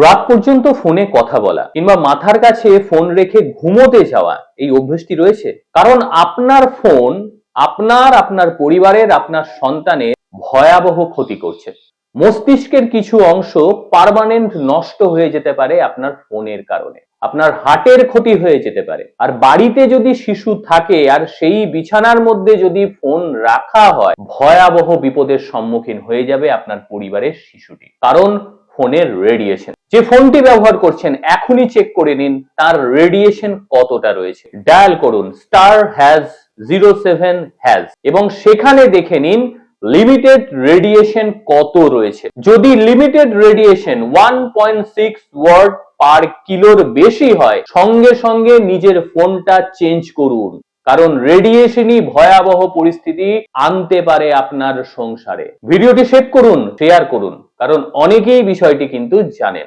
রাত পর্যন্ত ফোনে কথা বলা কিংবা মাথার কাছে ফোন রেখে ঘুমোতে যাওয়া এই অভ্যেসটি রয়েছে? কারণ আপনার ফোন আপনার পরিবারের, আপনার সন্তানের ভয়াবহ ক্ষতি করছে। মস্তিষ্কের কিছু অংশ পার্মানেন্ট নষ্ট হয়ে যেতে পারে আপনার ফোনের কারণে। আপনার হার্টের ক্ষতি হয়ে যেতে পারে। আর বাড়িতে যদি শিশু থাকে আর সেই বিছানার মধ্যে যদি ফোন রাখা হয়, ভয়াবহ বিপদের সম্মুখীন হয়ে যাবে আপনার পরিবারের শিশুটি। কারণ ফোনের রেডিয়েশন। যে ফোনটি ব্যবহার করছেন এখনই চেক করে নিন তার রেডিয়েশন কতটা রয়েছে। ডায়াল করুন *07# এবং সেখানে দেখে নিন লিমিটেড রেডিয়েশন কত রয়েছে। যদি লিমিটেড রেডিয়েশন 1.6 ওয়াট পার কিলোর বেশি হয়, সঙ্গে সঙ্গে নিজের ফোনটা চেঞ্জ করুন। কারণ রেডিয়েশনই ভয়াবহ পরিস্থিতি আনতে পারে আপনার সংসারে। ভিডিওটি সেভ করুন, শেয়ার করুন, কারণ অনেকেই বিষয়টি কিন্তু জানে না।